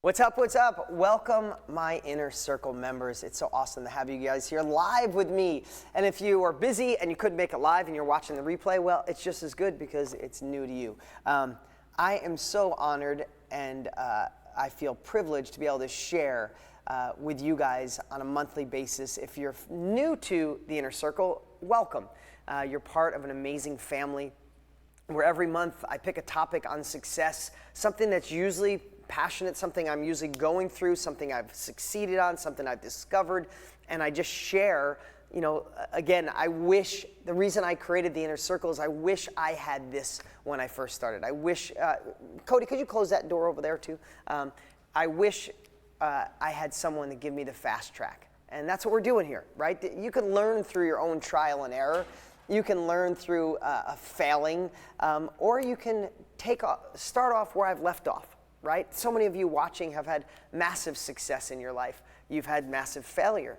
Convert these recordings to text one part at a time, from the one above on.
What's up? What's up? Welcome, my Inner Circle members. It's so awesome to have you guys here live with me. And if you are busy and you couldn't make it live and you're watching the replay, well, it's just as good because it's new to you. I am so honored and I feel privileged to be able to share with you guys on a monthly basis. If you're new to the Inner Circle, welcome. You're part of an amazing family where every month I pick a topic on success, something that's usually passionate, something I'm usually going through, something I've succeeded on, something I've discovered, and I just share. You know, again, I wish, the reason I created the Inner Circle is I wish I had this when I first started. I wish, Cody, could you close that door over there too? I wish I had someone to give me the fast track. And that's what we're doing here, right? You can learn through your own trial and error. You can learn through failing, or you can start off where I've left off. Right? So many of you watching have had massive success in your life. You've had massive failure.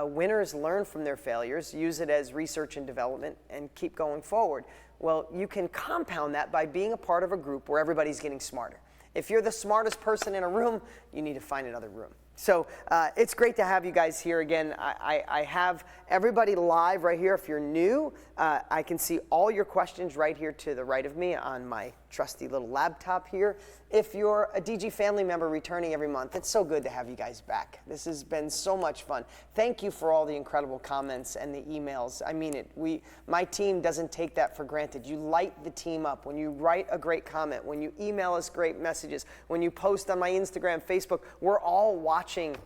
Winners learn from their failures, use it as research and development, and keep going forward. Well, you can compound that by being a part of a group where everybody's getting smarter. If you're the smartest person in a room, you need to find another room. So it's great to have you guys here again. I have everybody live right here. If you're new, I can see all your questions right here to the right of me on my trusty little laptop here. If you're a DG family member returning every month, it's so good to have you guys back. This has been so much fun. Thank you for all the incredible comments and the emails. I mean it. My team doesn't take that for granted. You light the team up when you write a great comment, when you email us great messages, when you post on my Instagram, Facebook. We're all watching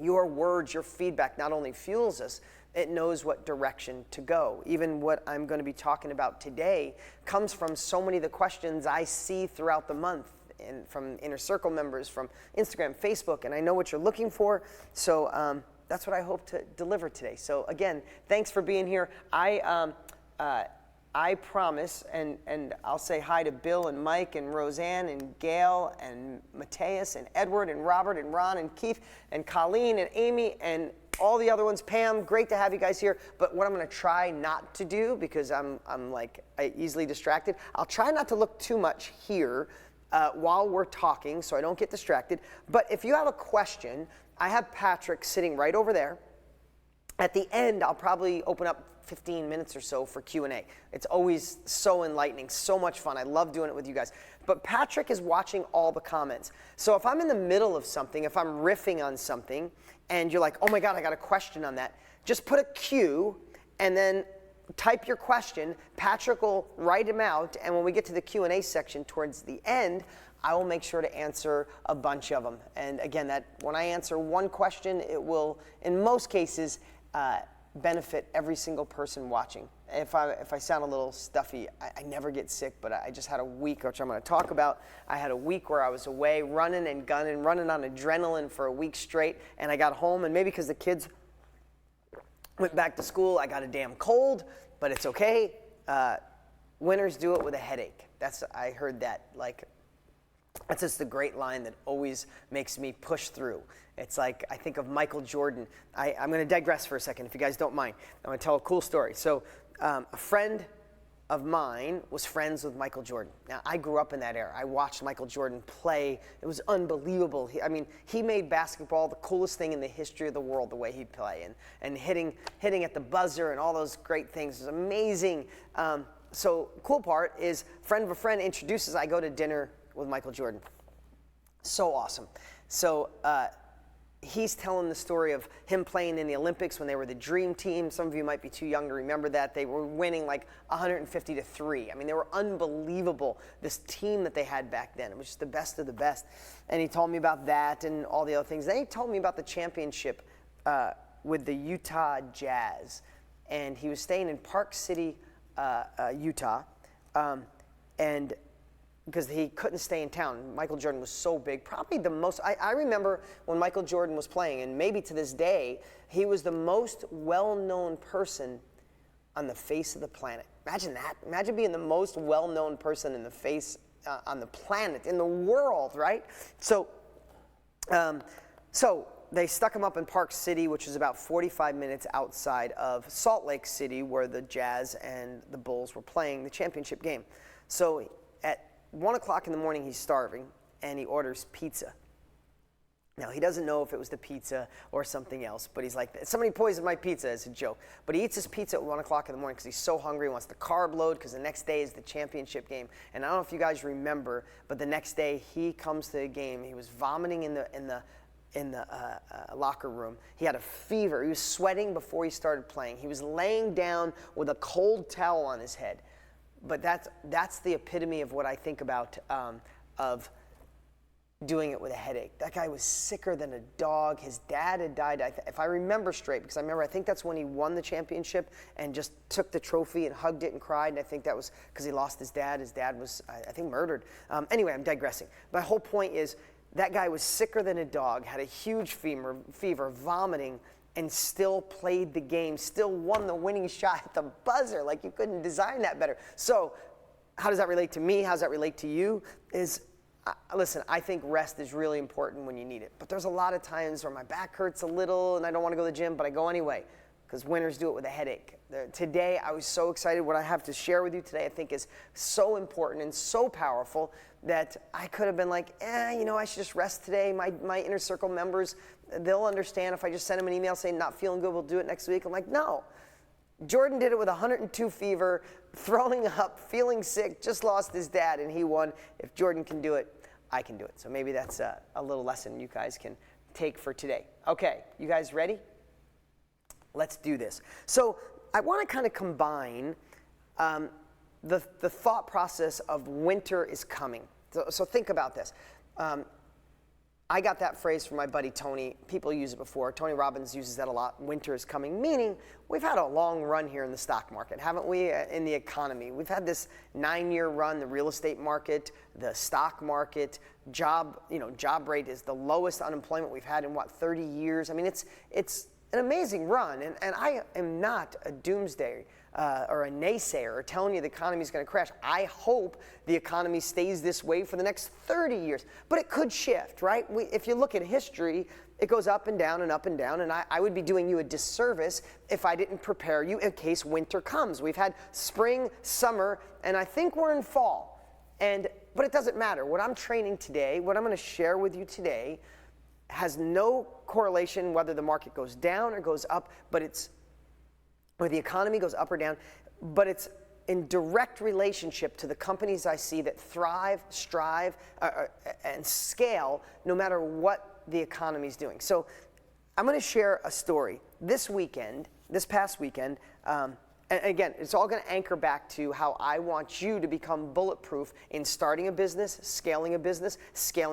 your words, your feedback not only fuels us, it knows what direction to go. Even what I'm going to be talking about today comes from so many of the questions I see throughout the month and from Inner Circle members, from Instagram, Facebook, and I know what you're looking for. So that's what I hope to deliver today. So again, thanks for being here. I promise, and I'll say hi to Bill and Mike and Roseanne and Gail and Mateus and Edward and Robert and Ron and Keith and Colleen and Amy and all the other ones. Pam, great to have you guys here. But what I'm going to try not to do, because I'm easily distracted, I'll try not to look too much here while we're talking so I don't get distracted. But if you have a question, I have Patrick sitting right over there. At the end, I'll probably open up 15 minutes or so for Q&A. It's always so enlightening, so much fun. I love doing it with you guys. But Patrick is watching all the comments. So if I'm in the middle of something, if I'm riffing on something, and you're like, oh my God, I got a question on that, just put a Q and then type your question. Patrick will write them out, and when we get to the Q&A section towards the end, I will make sure to answer a bunch of them. And again, when I answer one question, it will, in most cases, benefit every single person watching. If I sound a little stuffy, I never get sick, but I just had a week, which I'm going to talk about. I had a week where I was away running and gunning, running on adrenaline for a week straight, and I got home, and maybe because the kids went back to school, I got a damn cold, but it's okay. Winners do it with a headache. I heard that. That's just the great line that always makes me push through. It's like, I think of Michael Jordan. I'm going to digress for a second, if you guys don't mind. I'm going to tell a cool story. So a friend of mine was friends with Michael Jordan. Now, I grew up in that era. I watched Michael Jordan play. It was unbelievable. He made basketball the coolest thing in the history of the world, the way he'd play. And hitting at the buzzer and all those great things. It was amazing. So cool part is, friend of a friend introduces, I go to dinner with Michael Jordan. So awesome. So he's telling the story of him playing in the Olympics when they were the Dream Team. Some of you might be too young to remember that. They were winning like 150-3. I mean, they were unbelievable, this team that they had back then. It was just the best of the best. And he told me about that and all the other things. Then he told me about the championship with the Utah Jazz. And he was staying in Park City, Utah. And because he couldn't stay in town. Michael Jordan was so big, probably the most, I remember when Michael Jordan was playing, and maybe to this day, he was the most well-known person on the face of the planet. Imagine that. Imagine being the most well-known person in the face, on the planet, in the world, right? So they stuck him up in Park City, which is about 45 minutes outside of Salt Lake City, where the Jazz and the Bulls were playing the championship game. So at 1 o'clock in the morning, he's starving, and he orders pizza. Now, he doesn't know if it was the pizza or something else, but he's like, somebody poisoned my pizza as a joke. But he eats his pizza at 1 o'clock in the morning because he's so hungry, he wants the carb load because the next day is the championship game. And I don't know if you guys remember, but the next day he comes to the game. He was vomiting in the locker room. He had a fever. He was sweating before he started playing. He was laying down with a cold towel on his head. But that's the epitome of what I think about of doing it with a headache. That guy was sicker than a dog. His dad had died, if I remember straight, because I think that's when he won the championship and just took the trophy and hugged it and cried. And I think that was because he lost his dad. His dad was, I think, murdered. Anyway, I'm digressing. My whole point is that guy was sicker than a dog, had a huge fever, vomiting, and still played the game, still won the winning shot at the buzzer. Like, you couldn't design that better. So how does that relate to me? How does that relate to you? Listen, I think rest is really important when you need it. But there's a lot of times where my back hurts a little and I don't want to go to the gym, but I go anyway because winners do it with a headache. Today, I was so excited. What I have to share with you today, I think, is so important and so powerful that I could have been like, I should just rest today. My inner circle members, they'll understand if I just send them an email saying not feeling good, we'll do it next week. I'm like, no. Jordan did it with 102 fever, throwing up, feeling sick, just lost his dad, and he won. If Jordan can do it, I can do it. So maybe that's a little lesson you guys can take for today. Okay, you guys ready? Let's do this. So I want to kind of combine the thought process of winter is coming. So think about this. I got that phrase from my buddy Tony. People use it before. Tony Robbins uses that a lot. Winter is coming, meaning we've had a long run here in the stock market, haven't we, in the economy? We've had this 9-year run, the real estate market, the stock market, job rate is the lowest unemployment we've had in, 30 years? I mean, it's an amazing run, and I am not a doomsday or a naysayer or telling you the economy is going to crash. I hope the economy stays this way for the next 30 years, but it could shift, right? If you look at history, it goes up and down and up and down, and I would be doing you a disservice if I didn't prepare you in case winter comes. We've had spring, summer, and I think we're in fall, but it doesn't matter. What I'm training today, what I'm going to share with you today, has no correlation whether the market goes down or goes up, or the economy goes up or down, but it's in direct relationship to the companies I see that thrive, strive, and scale no matter what the economy is doing. So I'm going to share a story. This past weekend, and again, it's all going to anchor back to how I want you to become bulletproof in starting a business, scaling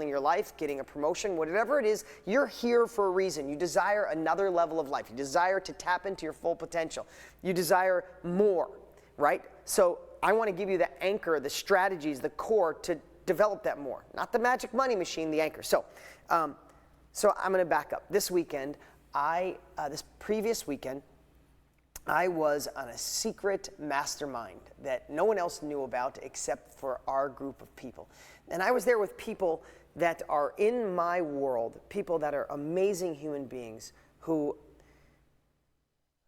your life, getting a promotion, whatever it is. You're here for a reason. You desire another level of life. You desire to tap into your full potential. You desire more, right? So I want to give you the anchor, the strategies, the core to develop that more. Not the magic money machine, the anchor. So I'm going to back up. This weekend, this previous weekend, I was on a secret mastermind that no one else knew about except for our group of people. And I was there with people that are in my world, people that are amazing human beings who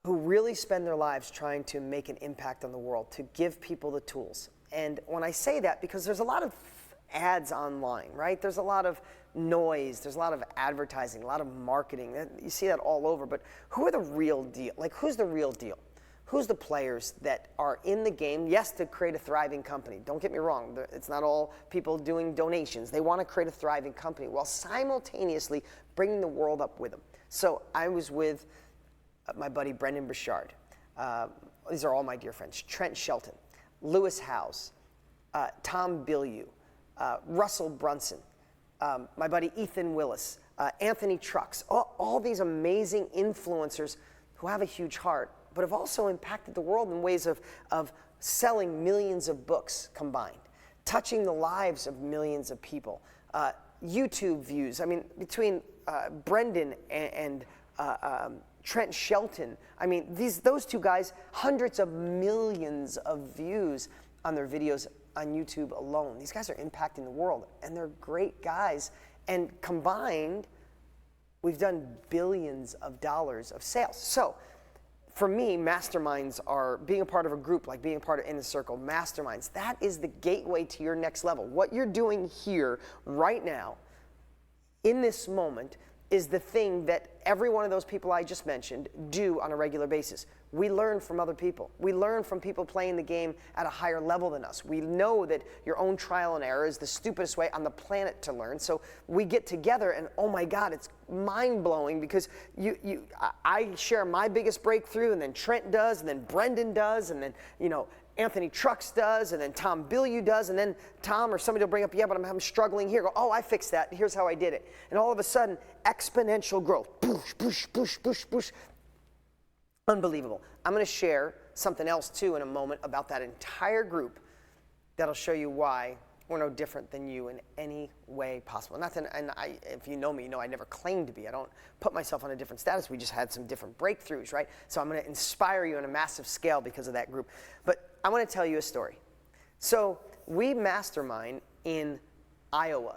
really spend their lives trying to make an impact on the world, to give people the tools. And when I say that, because there's a lot of ads online, right? There's a lot of noise, there's a lot of advertising, a lot of marketing. You see that all over, but who are the real deal? Like, who's the real deal? Who's the players that are in the game? Yes, to create a thriving company. Don't get me wrong. It's not all people doing donations. They want to create a thriving company while simultaneously bringing the world up with them. So I was with my buddy Brendon Burchard. These are all my dear friends. Trent Shelton, Lewis Howes, Tom Bilyeu, Russell Brunson, my buddy Ethan Willis, Anthony Trucks, all these amazing influencers who have a huge heart, but have also impacted the world in ways of selling millions of books combined, touching the lives of millions of people, YouTube views. I mean, between Brendon and Trent Shelton, I mean, those two guys, hundreds of millions of views on their videos on YouTube alone. These guys are impacting the world, and they're great guys. And combined, we've done billions of dollars of sales. So for me, masterminds are being a part of a group, like being a part of Inner Circle, masterminds. That is the gateway to your next level. What you're doing here right now in this moment is the thing that every one of those people I just mentioned do on a regular basis. We learn from other people. We learn from people playing the game at a higher level than us. We know that your own trial and error is the stupidest way on the planet to learn. So we get together and, oh my God, it's mind-blowing because I share my biggest breakthrough, and then Trent does, and then Brendan does, and then, Anthony Trucks does, and then Tom Bilyeu does, and then Tom or somebody will bring up, yeah, but I'm struggling here. Go, oh, I fixed that. Here's how I did it. And all of a sudden, exponential growth. Push, push, push, push, push. Unbelievable. I'm going to share something else, too, in a moment about that entire group that'll show you why we're no different than you in any way possible. Nothing, if you know me, you know I never claim to be. I don't put myself on a different status. We just had some different breakthroughs, right? So I'm going to inspire you on a massive scale because of that group. But I want to tell you a story. So we mastermind in Iowa,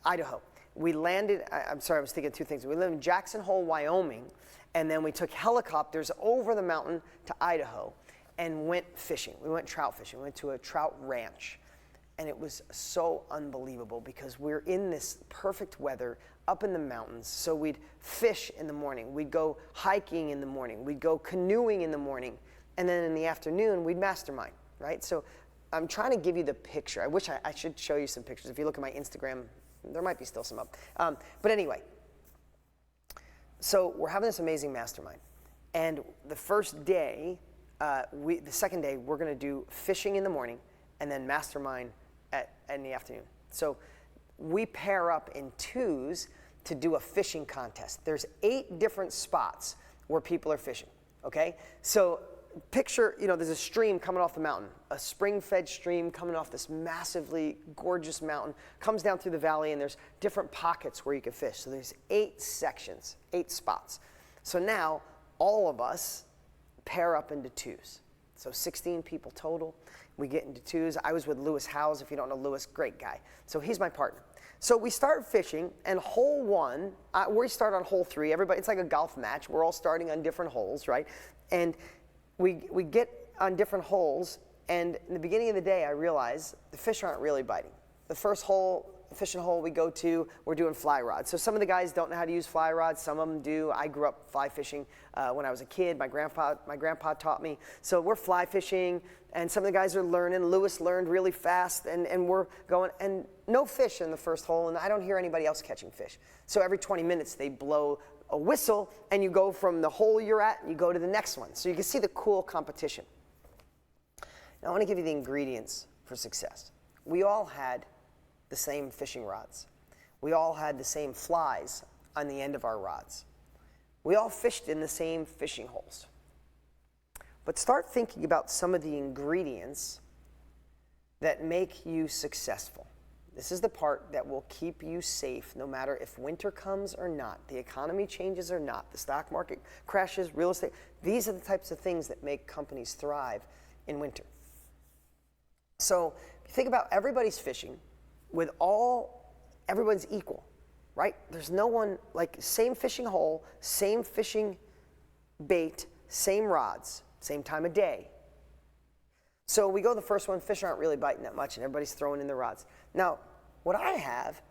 Idaho. We landed, I'm sorry, I was thinking two things. We live in Jackson Hole, Wyoming, and then we took helicopters over the mountain to Idaho and went fishing. We went trout fishing. We went to a trout ranch. And it was so unbelievable because we're in this perfect weather up in the mountains. So we'd fish in the morning. We'd go hiking in the morning. We'd go canoeing in the morning. And then in the afternoon, we'd mastermind, right? So I'm trying to give you the picture. I wish I should show you some pictures. If you look at my Instagram, there might be still some up. But anyway, so we're having this amazing mastermind. And the first day, the second day, we're going to do fishing in the morning and then mastermind in the afternoon. So we pair up in twos to do a fishing contest. There's 8 different spots where people are fishing, okay? So picture, there's a stream coming off the mountain, a spring-fed stream coming off this massively gorgeous mountain, comes down through the valley, and there's different pockets where you can fish. So there's 8 sections, 8 spots. So now all of us pair up into twos. So 16 people total. We get into twos. I was with Lewis Howes. If you don't know Lewis, great guy. So he's my partner. So we start fishing, and hole 1, we start on hole 3. Everybody, it's like a golf match. We're all starting on different holes, right? And we get on different holes, and in the beginning of the day, I realized the fish aren't really biting. The first hole, fishing hole we go to, we're doing fly rods. So some of the guys don't know how to use fly rods. Some of them do. I grew up fly fishing when I was a kid. My grandpa taught me. So we're fly fishing, and some of the guys are learning. Lewis learned really fast, and we're going, and no fish in the first hole, and I don't hear anybody else catching fish. So every 20 minutes, they blow a whistle, and you go from the hole you're at, and you go to the next one. So you can see the cool competition. Now I want to give you the ingredients for success. We all had the same fishing rods. We all had the same flies on the end of our rods. We all fished in the same fishing holes. But start thinking about some of the ingredients that make you successful. This is the part that will keep you safe no matter if winter comes or not, the economy changes or not, the stock market crashes, real estate. These are the types of things that make companies thrive in winter. So if you think about everybody's fishing, everyone's equal, right? There's no one, same fishing hole, same fishing bait, same rods, same time of day. So we go the first one, fish aren't really biting that much, and everybody's throwing in the rods. Now, what I have,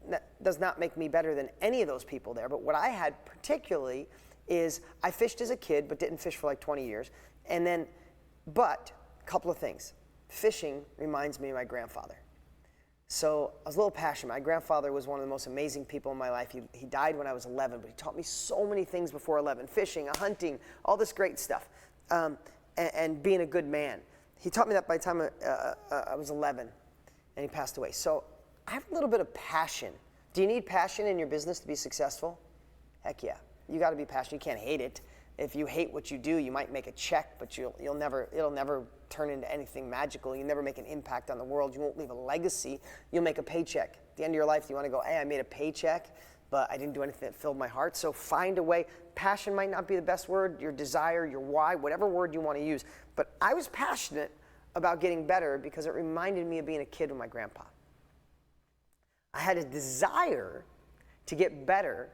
that does not make me better than any of those people there, but what I had particularly is I fished as a kid, but didn't fish for like 20 years. But a couple of things. Fishing reminds me of my grandfather. So I was a little passionate. My grandfather was one of the most amazing people in my life. He died when I was 11, but he taught me so many things before 11. Fishing, hunting, all this great stuff, and being a good man. He taught me that by the time I was 11, and he passed away. So I have a little bit of passion. Do you need passion in your business to be successful? Heck yeah. You got to be passionate. You can't hate it. If you hate what you do, you might make a check, but it'll never turn into anything magical. You never make an impact on the world. You won't leave a legacy. You'll make a paycheck. At the end of your life, you want to go, hey, I made a paycheck, but I didn't do anything that filled my heart. So find a way. Passion might not be the best word, your desire, your why, whatever word you want to use. But I was passionate about getting better because it reminded me of being a kid with my grandpa. I had a desire to get better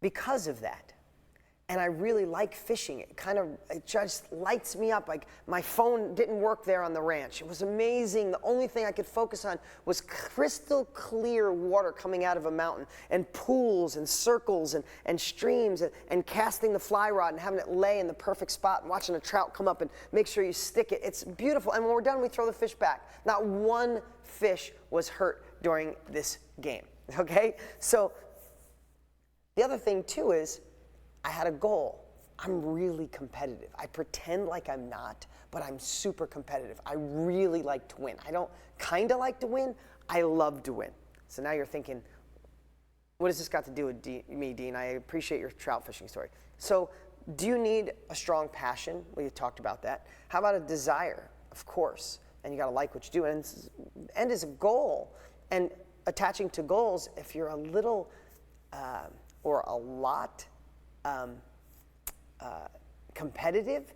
because of that. And I really like fishing. It just lights me up. Like, my phone didn't work there on the ranch. It was amazing. The only thing I could focus on was crystal clear water coming out of a mountain, and pools and circles and streams, and casting the fly rod and having it lay in the perfect spot and watching a trout come up and make sure you stick it. It's beautiful. And when we're done, we throw the fish back. Not one fish was hurt during this game, okay? So the other thing too is, I had a goal. I'm really competitive. I pretend like I'm not, but I'm super competitive. I really like to win. I don't kind of like to win. I love to win. So now you're thinking, what has this got to do with me, Dean? I appreciate your trout fishing story. So do you need a strong passion? Well, you talked about that. How about a desire? Of course. And you got to like what you do. And end is a goal. And attaching to goals, if you're a little or a lot competitive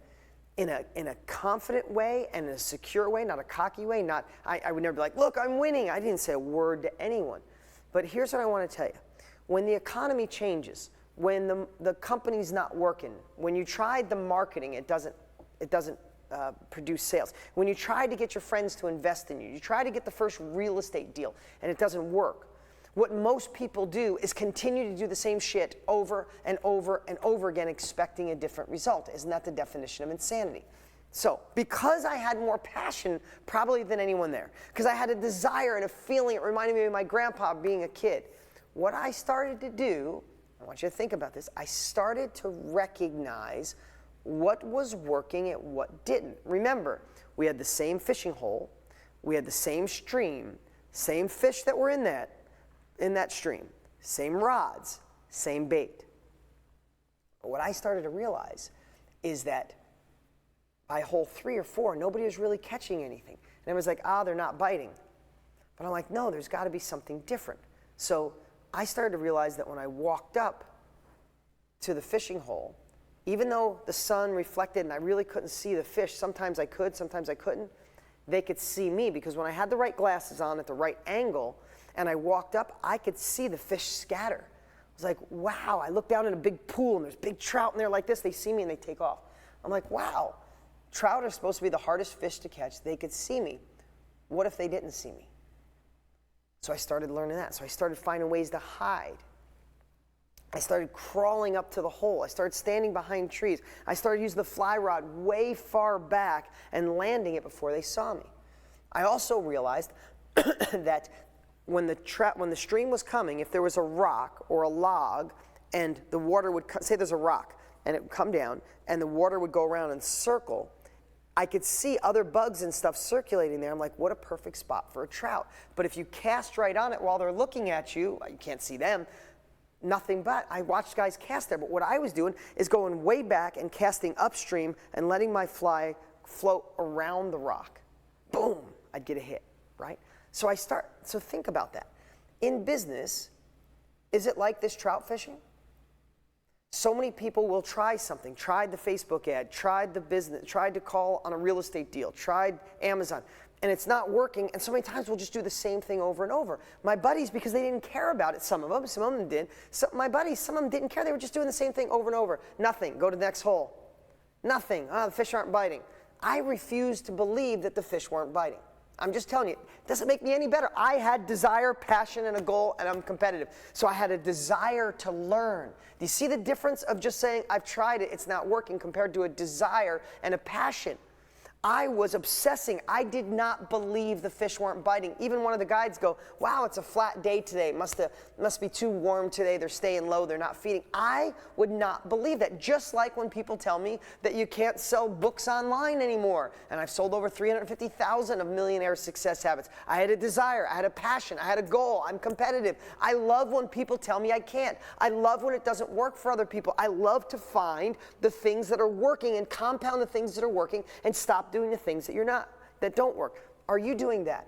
in a confident way and in a secure way, not a cocky way. I would never be like, look, I'm winning. I didn't say a word to anyone. But here's what I want to tell you. When the economy changes, when the company's not working, when you tried the marketing, it doesn't produce sales. When you try to get your friends to invest in you, you try to get the first real estate deal and it doesn't work. What most people do is continue to do the same shit over and over and over again, expecting a different result. Isn't that the definition of insanity? So, because I had more passion probably than anyone there, because I had a desire and a feeling, it reminded me of my grandpa being a kid, what I started to do, I want you to think about this, I started to recognize what was working and what didn't. Remember, we had the same fishing hole, we had the same stream, same fish that were in that stream, same rods, same bait. But what I started to realize is that by hole 3 or 4, nobody was really catching anything. And it was like, they're not biting. But I'm like, no, there's got to be something different. So I started to realize that when I walked up to the fishing hole, even though the sun reflected and I really couldn't see the fish, sometimes I could, sometimes I couldn't, they could see me, because when I had the right glasses on at the right angle, and I walked up, I could see the fish scatter. I was like, wow. I looked down in a big pool and there's big trout in there like this. They see me and they take off. I'm like, wow. Trout are supposed to be the hardest fish to catch. They could see me. What if they didn't see me? So I started learning that. So I started finding ways to hide. I started crawling up to the hole. I started standing behind trees. I started using the fly rod way far back and landing it before they saw me. I also realized that when the stream was coming, if there was a rock or a log and the water would, say there's a rock and it would come down and the water would go around and circle, I could see other bugs and stuff circulating there. I'm like, what a perfect spot for a trout. But if you cast right on it while they're looking at you, you can't see them, nothing but. I watched guys cast there, but what I was doing is going way back and casting upstream and letting my fly float around the rock. Boom, I'd get a hit, right? So think about that. In business, is it like this trout fishing? So many people will try something, tried the Facebook ad, tried the business, tried to call on a real estate deal, tried Amazon, and it's not working, and so many times we'll just do the same thing over and over. My buddies, because they didn't care about it, some of them did. My buddies, some of them didn't care, they were just doing the same thing over and over. Nothing, go to the next hole. Nothing, the fish aren't biting. I refused to believe that the fish weren't biting. I'm just telling you, it doesn't make me any better. I had desire, passion, and a goal, and I'm competitive. So I had a desire to learn. Do you see the difference of just saying, I've tried it, it's not working, compared to a desire and a passion? I was obsessing. I did not believe the fish weren't biting. Even one of the guides go, wow, it's a flat day today. Must be too warm today. They're staying low. They're not feeding. I would not believe that. Just like when people tell me that you can't sell books online anymore. And I've sold over 350,000 of Millionaire Success Habits. I had a desire. I had a passion. I had a goal. I'm competitive. I love when people tell me I can't. I love when it doesn't work for other people. I love to find the things that are working and compound the things that are working and stop doing the things that don't work. Are you doing that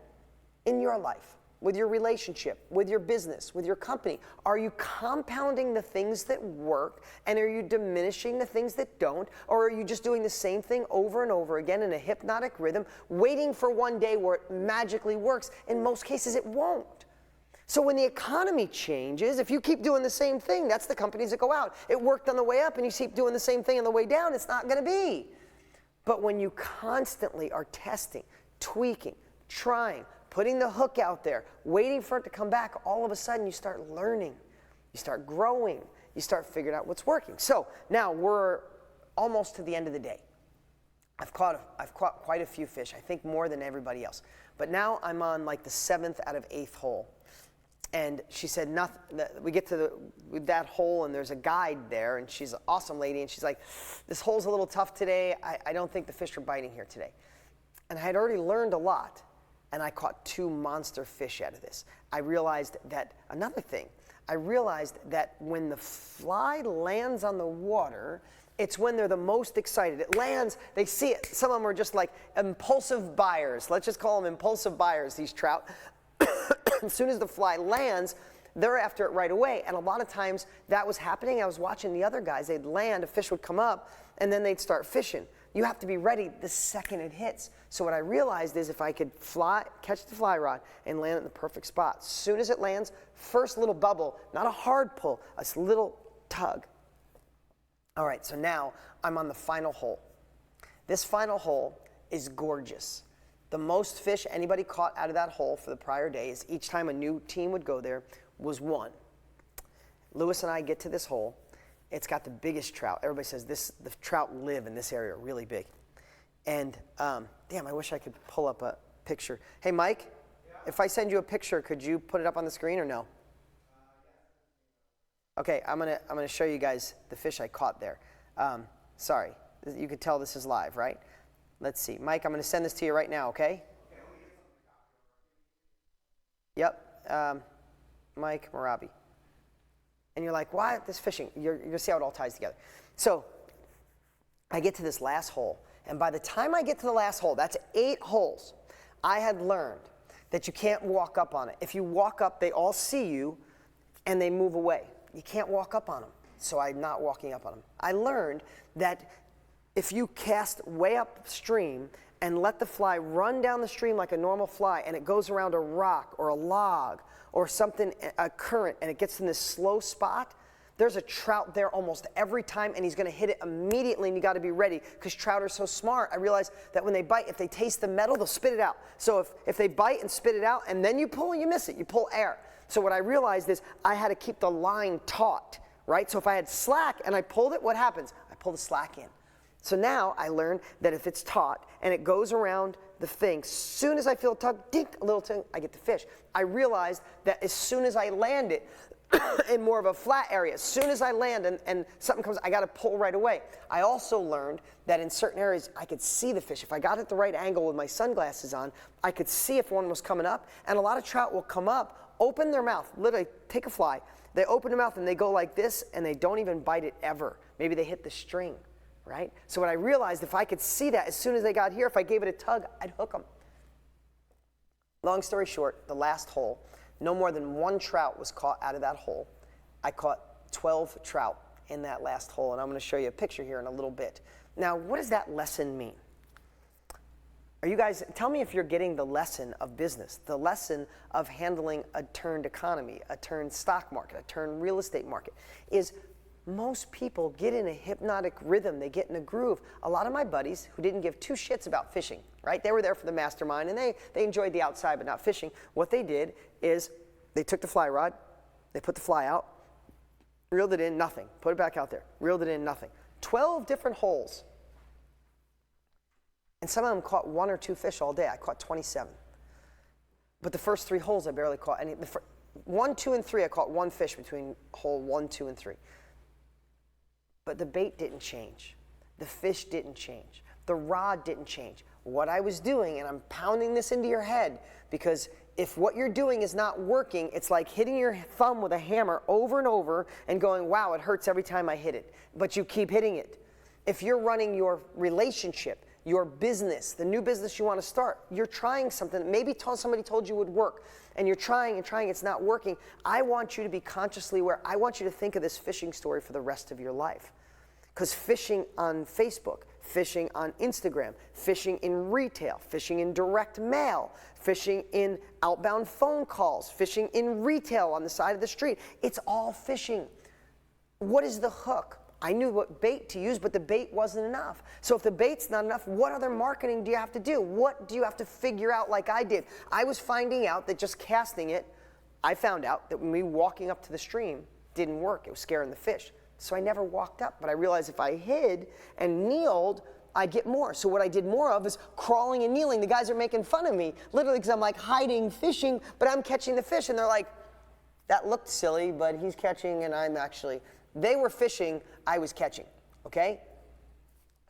in your life, with your relationship, with your business, with your company? Are you compounding the things that work, and are you diminishing the things that don't? Or are you just doing the same thing over and over again in a hypnotic rhythm, waiting for one day where it magically works? In most cases, it won't. So when the economy changes, if you keep doing the same thing, that's the companies that go out. It worked on the way up and you keep doing the same thing on the way down, it's not going to be. But when you constantly are testing, tweaking, trying, putting the hook out there, waiting for it to come back, all of a sudden you start learning, you start growing, you start figuring out what's working. So now we're almost to the end of the day. I've caught quite a few fish, I think more than everybody else. But now I'm on like the 7th out of 8th hole. And she said, we get to that hole and there's a guide there and she's an awesome lady and she's like, this hole's a little tough today. I don't think the fish are biting here today. And I had already learned a lot and I caught 2 monster fish out of this. I realized that, another thing, I realized that when the fly lands on the water, it's when they're the most excited. It lands, they see it. Some of them are just like impulsive buyers. Let's just call them impulsive buyers, these trout. As soon as the fly lands, they're after it right away. And a lot of times that was happening. I was watching the other guys. They'd land, a fish would come up, and then they'd start fishing. You have to be ready the second it hits. So what I realized is if I could catch the fly rod and land it in the perfect spot, as soon as it lands, first little bubble, not a hard pull, a little tug. All right, so now I'm on the final hole. This final hole is gorgeous. The most fish anybody caught out of that hole for the prior days, each time a new team would go there, was 1. Lewis and I get to this hole. It's got the biggest trout. Everybody says the trout live in this area, really big. And damn, I wish I could pull up a picture. Hey, Mike, if I send you a picture, could you put it up on the screen or no? Okay, I'm gonna show you guys the fish I caught there. Sorry, you could tell this is live, right? Let's see. Mike, I'm going to send this to you right now, okay? Yep. Mike Marabi. And you're like, why this fishing? You're going to see how it all ties together. So I get to this last hole. And by the time I get to the last hole, that's 8 holes, I had learned that you can't walk up on it. If you walk up, they all see you and they move away. You can't walk up on them. So I'm not walking up on them. I learned that if you cast way upstream and let the fly run down the stream like a normal fly and it goes around a rock or a log or something, a current, and it gets in this slow spot, there's a trout there almost every time and he's going to hit it immediately and you got to be ready because trout are so smart. I realized that when they bite, if they taste the metal, they'll spit it out. So if they bite and spit it out and then you pull, you miss it. You pull air. So what I realized is I had to keep the line taut, right? So if I had slack and I pulled it, what happens? I pull the slack in. So now I learned that if it's taut and it goes around the thing, soon as I feel a tug, dink, a little tug, I get the fish. I realized that as soon as I land it in more of a flat area, as soon as I land and something comes, I got to pull right away. I also learned that in certain areas I could see the fish. If I got it the right angle with my sunglasses on, I could see if one was coming up. And a lot of trout will come up, open their mouth, literally take a fly, they open their mouth and they go like this and they don't even bite it ever. Maybe they hit the string. Right? So what I realized, if I could see that as soon as they got here, if I gave it a tug, I'd hook them. Long story short, the last hole, no more than 1 trout was caught out of that hole. I caught 12 trout in that last hole, and I'm going to show you a picture here in a little bit. Now, what does that lesson mean? Are you guys, tell me if you're getting the lesson of business, the lesson of handling a turned economy, a turned stock market, a turned real estate market, is most people get in a hypnotic rhythm. They get in a groove. A lot of my buddies who didn't give 2 shits about fishing, right? They were there for the mastermind and they enjoyed the outside but not fishing. What they did is they took the fly rod, they put the fly out, reeled it in, nothing. Put it back out there, reeled it in, nothing. 12 different holes. And some of them caught 1 or 2 fish all day. I caught 27. But the first 3 holes I barely caught any. 1, 2, and 3 I caught 1 fish between hole 1, 2, and 3. But the bait didn't change. The fish didn't change. The rod didn't change. What I was doing, and I'm pounding this into your head, because if what you're doing is not working, it's like hitting your thumb with a hammer over and over and going, wow, it hurts every time I hit it. But you keep hitting it. If you're running your relationship, your business, the new business you want to start, you're trying something, maybe somebody told you would work, and you're trying and trying, it's not working. I want you to be consciously aware. I want you to think of this fishing story for the rest of your life. Because fishing on Facebook, fishing on Instagram, fishing in retail, fishing in direct mail, fishing in outbound phone calls, fishing in retail on the side of the street. It's all fishing. What is the hook? I knew what bait to use, but the bait wasn't enough. So if the bait's not enough, what other marketing do you have to do? What do you have to figure out like I did? I was finding out that just casting it, I found out that me walking up to the stream didn't work. It was scaring the fish. So I never walked up, but I realized if I hid and kneeled, I'd get more. So what I did more of is crawling and kneeling. The guys are making fun of me, literally, because I'm like hiding, fishing, but I'm catching the fish. And they're like, that looked silly, but he's catching and I'm actually... They were fishing, I was catching, okay?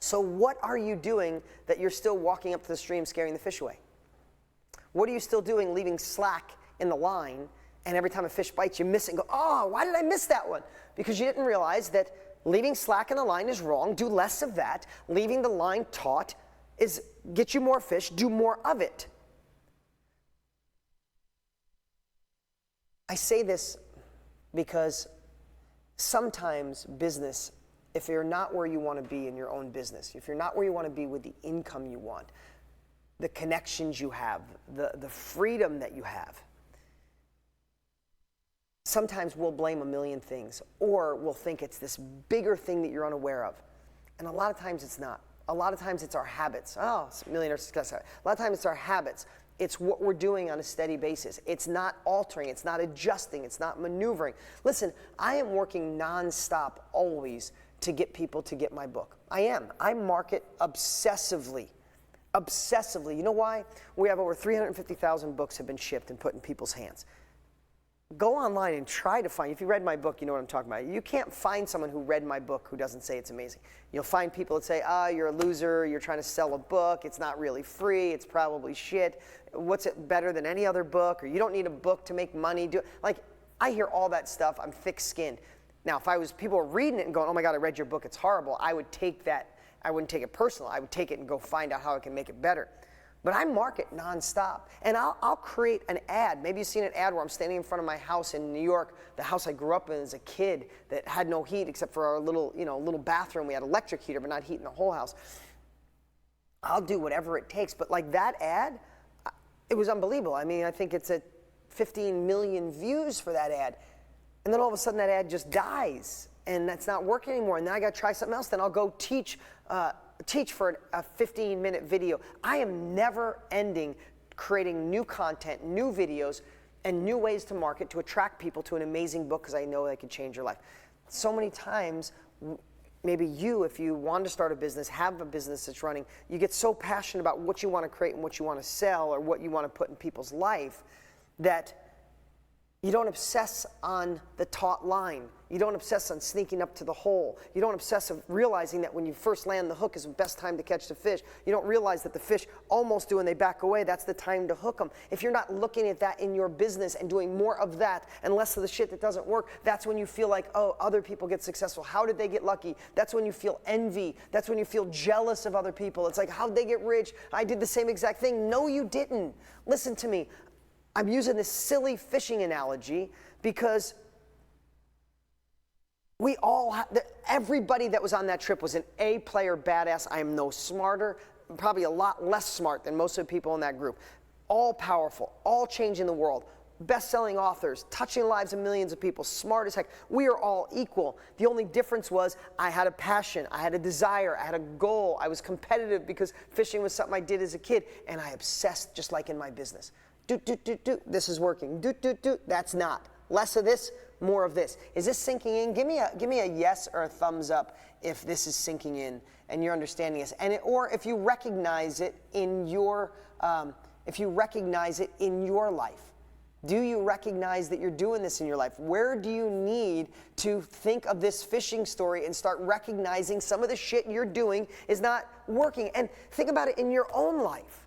So what are you doing that you're still walking up to the stream scaring the fish away? What are you still doing leaving slack in the line, and every time a fish bites you miss it and go, oh, why did I miss that one? Because you didn't realize that leaving slack in the line is wrong. Do less of that. Leaving the line taut is get you more fish, do more of it. I say this because sometimes business, if you're not where you want to be in your own business, if you're not where you want to be with the income you want, the connections you have, the freedom that you have, sometimes we'll blame a million things, or we'll think it's this bigger thing that you're unaware of. And a lot of times it's not. A lot of times it's our habits. Oh, it's millionaire success. A lot of times it's our habits. It's what we're doing on a steady basis. It's not altering, it's not adjusting, it's not maneuvering. Listen, I am working nonstop always to get people to get my book. I am. I market obsessively. Obsessively. You know why? We have over 350,000 books have been shipped and put in people's hands. Go online and try to find, if you read my book, you know what I'm talking about. You can't find someone who read my book who doesn't say it's amazing. You'll find people that say, you're a loser, you're trying to sell a book, it's not really free, it's probably shit. What's it better than any other book? Or you don't need a book to make money. I hear all that stuff, I'm thick-skinned. Now, if people were reading it and going, oh my God, I read your book, it's horrible, I would take that, I wouldn't take it personal, I would take it and go find out how I can make it better. But I market nonstop, and I'll create an ad. Maybe you've seen an ad where I'm standing in front of my house in New York, the house I grew up in as a kid that had no heat except for our little bathroom. We had electric heater, but not heat in the whole house. I'll do whatever it takes. But like that ad, it was unbelievable. I mean, I think it's at 15 million views for that ad. And then all of a sudden that ad just dies, and that's not working anymore. And then I got to try something else. Then I'll go teach for a 15-minute video. I am never ending creating new content, new videos, and new ways to market to attract people to an amazing book because I know they can change your life. So many times, maybe you, if you want to start a business, have a business that's running, you get so passionate about what you want to create and what you want to sell or what you want to put in people's life that you don't obsess on the taut line. You don't obsess on sneaking up to the hole. You don't obsess on realizing that when you first land the hook is the best time to catch the fish. You don't realize that the fish almost do when they back away. That's the time to hook them. If you're not looking at that in your business and doing more of that and less of the shit that doesn't work, that's when you feel like, oh, other people get successful. How did they get lucky? That's when you feel envy. That's when you feel jealous of other people. It's like, how'd they get rich? I did the same exact thing. No, you didn't. Listen to me. I'm using this silly fishing analogy because everybody that was on that trip was an A-player badass. I am no smarter, probably a lot less smart than most of the people in that group. All powerful, all changing the world, best-selling authors, touching the lives of millions of people, smart as heck. We are all equal. The only difference was I had a passion, I had a desire, I had a goal. I was competitive because fishing was something I did as a kid, and I obsessed just like in my business. This is working. That's not. Less of this, more of this. Is this sinking in? Give me a yes or a thumbs up if this is sinking in and you're understanding this. Or if you recognize it in your life. Do you recognize that you're doing this in your life? Where do you need to think of this fishing story and start recognizing some of the shit you're doing is not working? And think about it in your own life.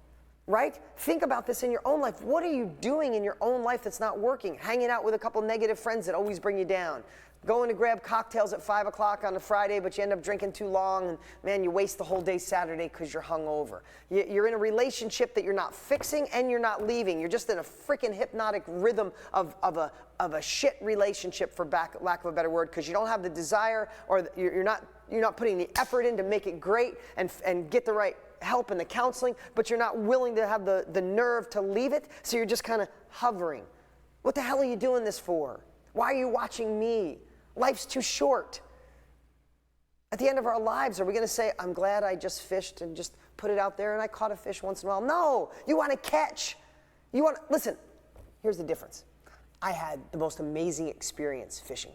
Right? Think about this in your own life. What are you doing in your own life that's not working? Hanging out with a couple negative friends that always bring you down. Going to grab cocktails at 5 o'clock on a Friday, but you end up drinking too long, and man, you waste the whole day Saturday because you're hungover. You're in a relationship that you're not fixing and you're not leaving. You're just in a freaking hypnotic rhythm of a shit relationship, for lack of a better word, because you don't have the desire or you're not putting the effort in to make it great and get the right help and the counseling, but you're not willing to have the nerve to leave it, so you're just kind of hovering. What the hell are you doing this for? Why are you watching me? Life's too short. At the end of our lives, are we going to say, I'm glad I just fished and just put it out there and I caught a fish once in a while? No, you want to catch. Listen, here's the difference. I had the most amazing experience fishing.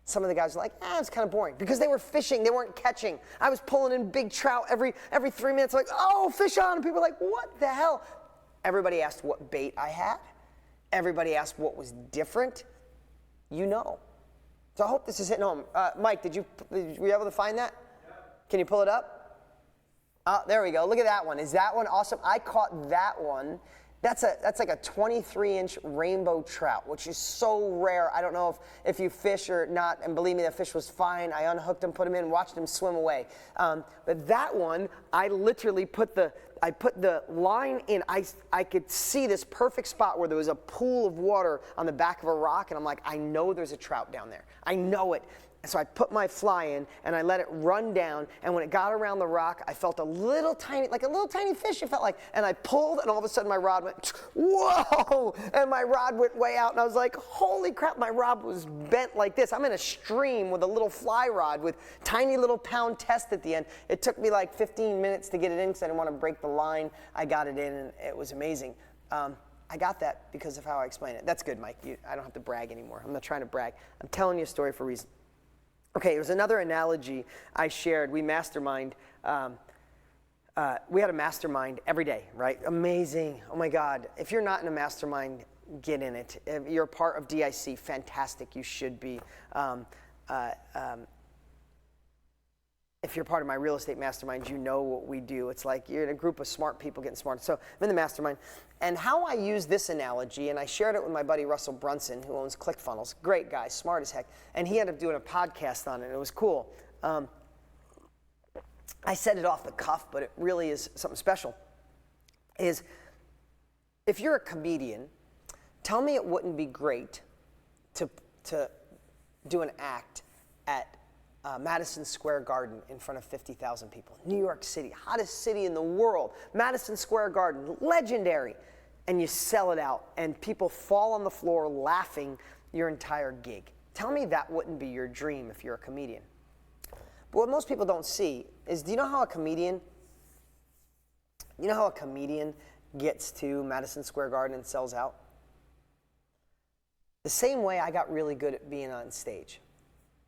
Some of the guys were like, it's kind of boring, because they were fishing, they weren't catching. I was pulling in big trout every 3 minutes, like, oh, fish on, and people were like, what the hell? Everybody asked what bait I had. Everybody asked what was different. You know. So I hope this is hitting home. Mike, were you able to find that? Yeah. Can you pull it up? Oh, there we go. Look at that one. Is that one awesome? I caught that one. That's like a 23-inch rainbow trout, which is so rare. I don't know if you fish or not, and believe me, the fish was fine. I unhooked him, put him in, watched him swim away. But that one, I literally put the line in. I could see this perfect spot where there was a pool of water on the back of a rock, and I'm like, I know there's a trout down there. I know it. So I put my fly in and I let it run down, and when it got around the rock, I felt a little tiny fish, it felt like, and I pulled, and all of a sudden my rod went, whoa, and my rod went way out, and I was like, holy crap, my rod was bent like this. I'm in a stream with a little fly rod with tiny little pound test at the end. It took me like 15 minutes to get it in because I didn't want to break the line. I got it in, and it was amazing. I got that because of how I explained it. That's good, Mike. I don't have to brag anymore. I'm not trying to brag. I'm telling you a story for a reason. Okay, there's another analogy I shared. We mastermind. We had a mastermind every day, right? Amazing. Oh my God. If you're not in a mastermind, get in it. If you're a part of DIC, fantastic. You should be. If you're part of my real estate mastermind, you know what we do. It's like you're in a group of smart people getting smarter. So I'm in the mastermind. And how I use this analogy, and I shared it with my buddy Russell Brunson, who owns ClickFunnels. Great guy, smart as heck. And he ended up doing a podcast on it, and it was cool. I said it off the cuff, but it really is something special. Is if you're a comedian, tell me it wouldn't be great to do an act at Madison Square Garden in front of 50,000 people. New York City, hottest city in the world. Madison Square Garden, legendary. And you sell it out, and people fall on the floor laughing your entire gig. Tell me that wouldn't be your dream if you're a comedian. But what most people don't see is, do you know how a comedian gets to Madison Square Garden and sells out? The same way I got really good at being on stage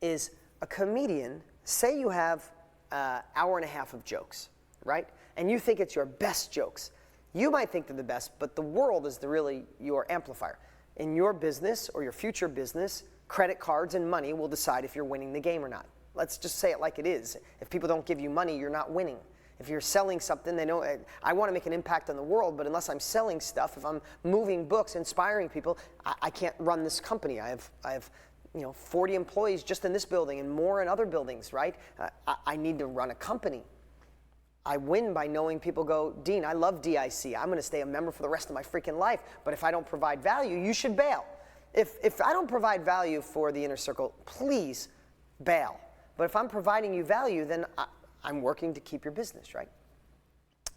is a comedian, say you have an hour and a half of jokes, right? And you think it's your best jokes. You might think they're the best, but the world is really your amplifier. In your business or your future business, credit cards and money will decide if you're winning the game or not. Let's just say it like it is. If people don't give you money, you're not winning. If you're selling something, they know, I want to make an impact on the world, but unless I'm selling stuff, if I'm moving books, inspiring people, I can't run this company. I have 40 employees just in this building and more in other buildings, right? I need to run a company. I win by knowing people go, Dean, I love DIC. I'm going to stay a member for the rest of my freaking life. But if I don't provide value, you should bail. If I don't provide value for the inner circle, please bail. But if I'm providing you value, then I'm working to keep your business, right?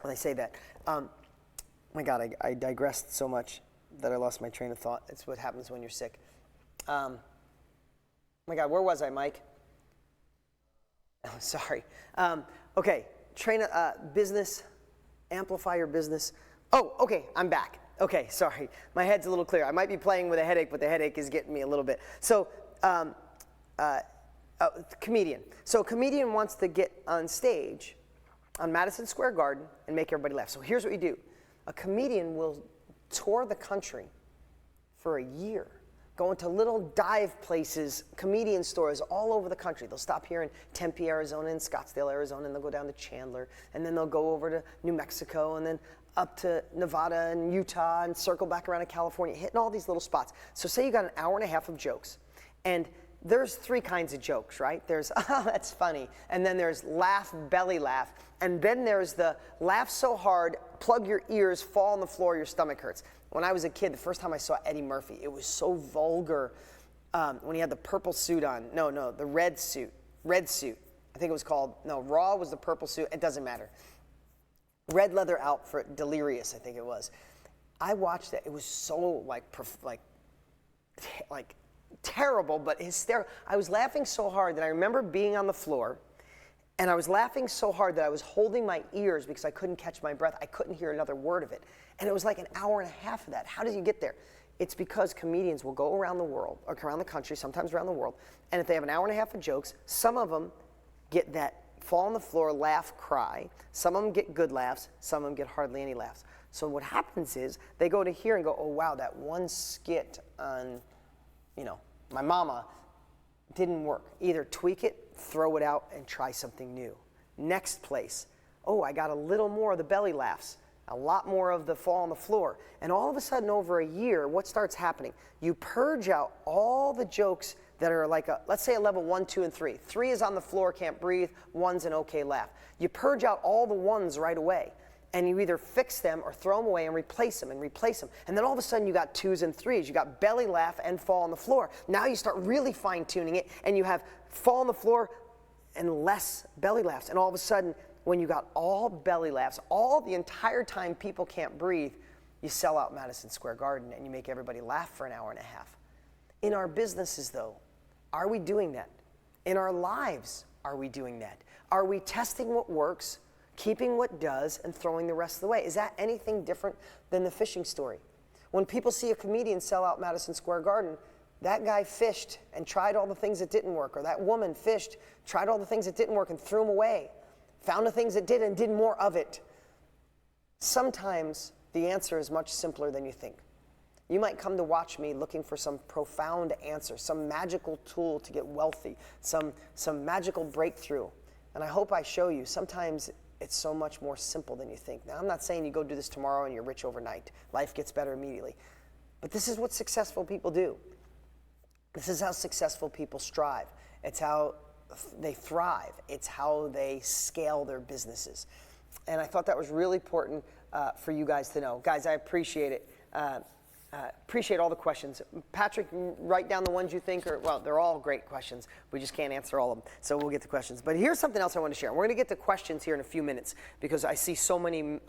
When I say that. My God, I digressed so much that I lost my train of thought. It's what happens when you're sick. My God, where was I, Mike? Oh, sorry. Okay, business, amplify your business. Oh, okay, I'm back. Okay, sorry. My head's a little clear. I might be playing with a headache, but the headache is getting me a little bit. So, comedian. So a comedian wants to get on stage on Madison Square Garden and make everybody laugh. So here's what you do. A comedian will tour the country for a year, go into little dive places, comedian stores all over the country. They'll stop here in Tempe, Arizona, and Scottsdale, Arizona, and they'll go down to Chandler, and then they'll go over to New Mexico, and then up to Nevada and Utah, and circle back around to California, hitting all these little spots. So say you got an hour and a half of jokes, and there's three kinds of jokes, right? There's, oh, that's funny, and then there's laugh, belly laugh, and then there's the laugh so hard, plug your ears, fall on the floor, your stomach hurts. When I was a kid, the first time I saw Eddie Murphy, it was so vulgar when he had the purple suit on. No, the red suit. I think it was called, no, Raw was the purple suit. It doesn't matter. Red leather outfit, Delirious, I think it was. I watched it. It was so like terrible, but hysterical. I was laughing so hard that I remember being on the floor, and I was laughing so hard that I was holding my ears because I couldn't catch my breath. I couldn't hear another word of it. And it was like an hour and a half of that. How did you get there? It's because comedians will go around the world, or around the country, sometimes around the world, and if they have an hour and a half of jokes, some of them get that fall on the floor, laugh, cry. Some of them get good laughs, some of them get hardly any laughs. So what happens is they go to here and go, oh wow, that one skit on, my mama didn't work. Either tweak it, throw it out, and try something new. Next place, oh, I got a little more of the belly laughs, a lot more of the fall on the floor. And all of a sudden over a year, what starts happening? You purge out all the jokes that are like, let's say a level 1, 2, and 3. 3 is on the floor, can't breathe, 1's an okay laugh. You purge out all the 1s right away, and you either fix them or throw them away and replace them. And then all of a sudden you got 2s and 3s. You got belly laugh and fall on the floor. Now you start really fine tuning it, and you have fall on the floor and less belly laughs. And all of a sudden, when you got all belly laughs, all the entire time people can't breathe, you sell out Madison Square Garden and you make everybody laugh for an hour and a half. In our businesses though, are we doing that? In our lives, are we doing that? Are we testing what works, keeping what does, and throwing the rest of the way? Is that anything different than the fishing story? When people see a comedian sell out Madison Square Garden, that guy fished and tried all the things that didn't work, or that woman fished, tried all the things that didn't work and threw them away, found the things that did and did more of it. Sometimes the answer is much simpler than you think. You might come to watch me looking for some profound answer, some magical tool to get wealthy, some magical breakthrough. And I hope I show you sometimes it's so much more simple than you think. Now, I'm not saying you go do this tomorrow and you're rich overnight. Life gets better immediately. But this is what successful people do. This is how successful people strive. It's how they thrive. It's how they scale their businesses. And I thought that was really important for you guys to know. Guys, I appreciate it. Appreciate all the questions. Patrick, write down the ones you think are, well, they're all great questions. We just can't answer all of them, so we'll get to questions. But here's something else I want to share. We're going to get to questions here in a few minutes because I see so many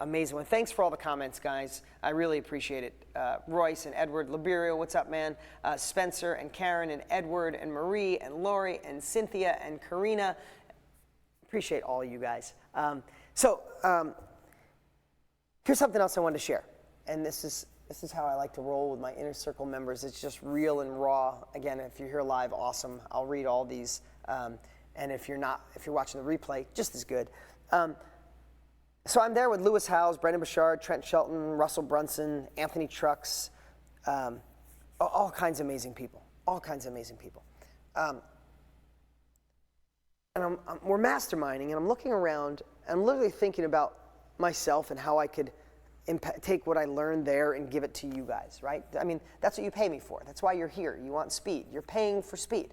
amazing ones. Thanks for all the comments, guys. I really appreciate it. Royce and Edward, Liberio, what's up, man? Spencer and Karen and Edward and Marie and Lori and Cynthia and Karina. Appreciate all you guys. Here's something else I wanted to share. And this is how I like to roll with my inner circle members. It's just real and raw. Again, if you're here live, awesome. I'll read all these. And if you're watching the replay, just as good. So I'm there with Lewis Howes, Brendan Bouchard, Trent Shelton, Russell Brunson, Anthony Trucks, all kinds of amazing people. All kinds of amazing people. And we're masterminding, and I'm looking around, and I'm literally thinking about myself and how I could take what I learned there and give it to you guys, right? I mean, that's what you pay me for. That's why you're here. You want speed. You're paying for speed.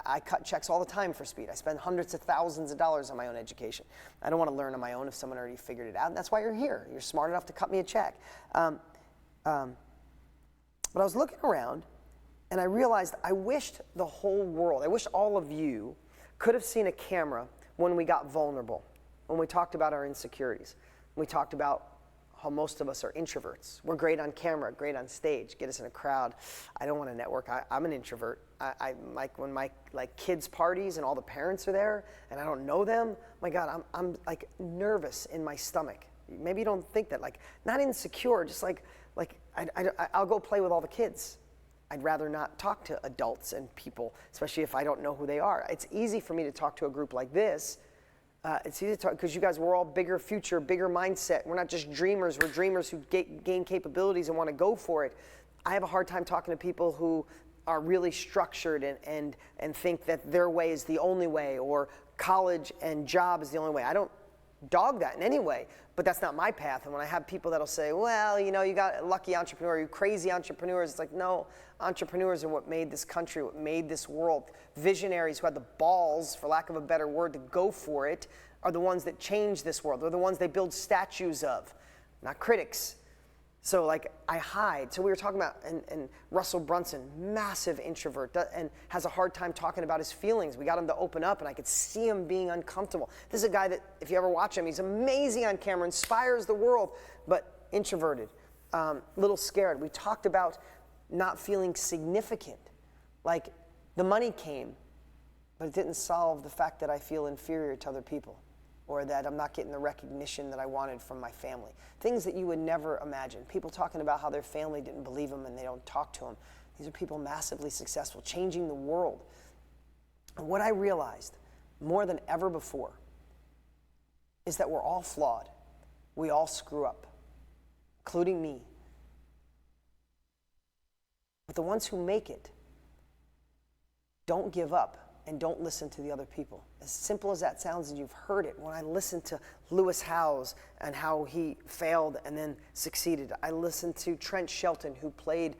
I cut checks all the time for speed. I spend hundreds of thousands of dollars on my own education. I don't want to learn on my own if someone already figured it out, and that's why you're here. You're smart enough to cut me a check. But I was looking around, and I realized I wished the whole world, I wish all of you could have seen a camera when we got vulnerable, when we talked about our insecurities, when we talked about how most of us are introverts. We're great on camera, great on stage, get us in a crowd. I don't want to network. I'm an introvert. I like when my kids' parties and all the parents are there and I don't know them. My God, I'm like nervous in my stomach. Maybe you don't think that, like not insecure, just like I'll go play with all the kids. I'd rather not talk to adults and people, especially if I don't know who they are. It's easy for me to talk to a group like this. It's easy to talk because you guys, we're all bigger future, bigger mindset. We're not just dreamers. We're dreamers who gain capabilities and want to go for it. I have a hard time talking to people who are really structured and think that their way is the only way, or college and job is the only way. I don't dog that in any way, but that's not my path. And when I have people that'll say, well, you know, you got a lucky entrepreneur, you crazy entrepreneurs, it's like, no, entrepreneurs are what made this country, what made this world. Visionaries who had the balls, for lack of a better word, to go for it are the ones that change this world. They're the ones they build statues of, not critics. So like I hide. So we were talking about, and Russell Brunson, massive introvert, and has a hard time talking about his feelings. We got him to open up and I could see him being uncomfortable. This is a guy that, if you ever watch him, he's amazing on camera, inspires the world, but introverted, little scared. We talked about not feeling significant. Like the money came, but it didn't solve the fact that I feel inferior to other people, or that I'm not getting the recognition that I wanted from my family. Things that you would never imagine. People talking about how their family didn't believe them and they don't talk to them. These are people massively successful, changing the world. And what I realized more than ever before is that we're all flawed. We all screw up, including me. But the ones who make it don't give up and don't listen to the other people. As simple as that sounds, and you've heard it. When I listened to Lewis Howes and how he failed and then succeeded, I listened to Trent Shelton, who played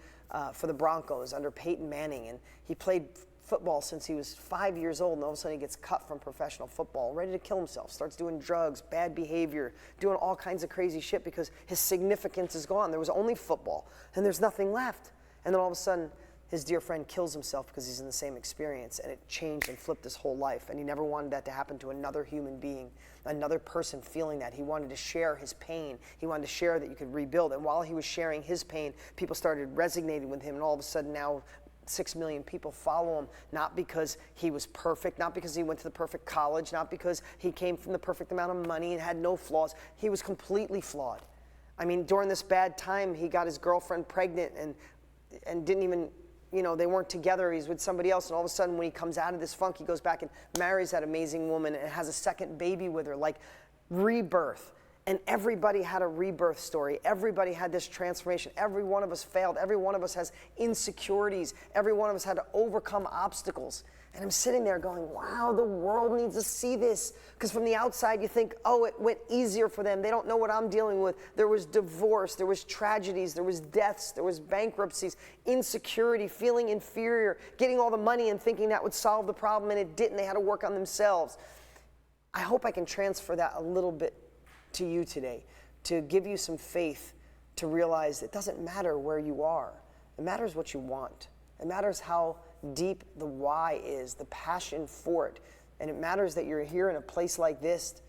for the Broncos under Peyton Manning, and he played football since he was 5 years old, and all of a sudden he gets cut from professional football, ready to kill himself, starts doing drugs, bad behavior, doing all kinds of crazy shit because his significance is gone. There was only football, and there's nothing left. And then all of a sudden, his dear friend kills himself because he's in the same experience, and it changed and flipped his whole life. And he never wanted that to happen to another human being, another person feeling that. He wanted to share his pain. He wanted to share that you could rebuild. And while he was sharing his pain, people started resonating with him, and all of a sudden now 6 million people follow him, not because he was perfect, not because he went to the perfect college, not because he came from the perfect amount of money and had no flaws. He was completely flawed. I mean, during this bad time, he got his girlfriend pregnant and didn't even, they weren't together. He's with somebody else. And all of a sudden, when he comes out of this funk, he goes back and marries that amazing woman and has a second baby with her, like rebirth. And everybody had a rebirth story. Everybody had this transformation. Every one of us failed. Every one of us has insecurities. Every one of us had to overcome obstacles. And I'm sitting there going, wow, the world needs to see this. Because from the outside, you think, oh, it went easier for them. They don't know what I'm dealing with. There was divorce. There was tragedies. There was deaths. There was bankruptcies, insecurity, feeling inferior, getting all the money and thinking that would solve the problem, and it didn't. They had to work on themselves. I hope I can transfer that a little bit to you today, to give you some faith to realize it doesn't matter where you are. It matters what you want. It matters how deep the why is, the passion for it. And it matters that you're here in a place like this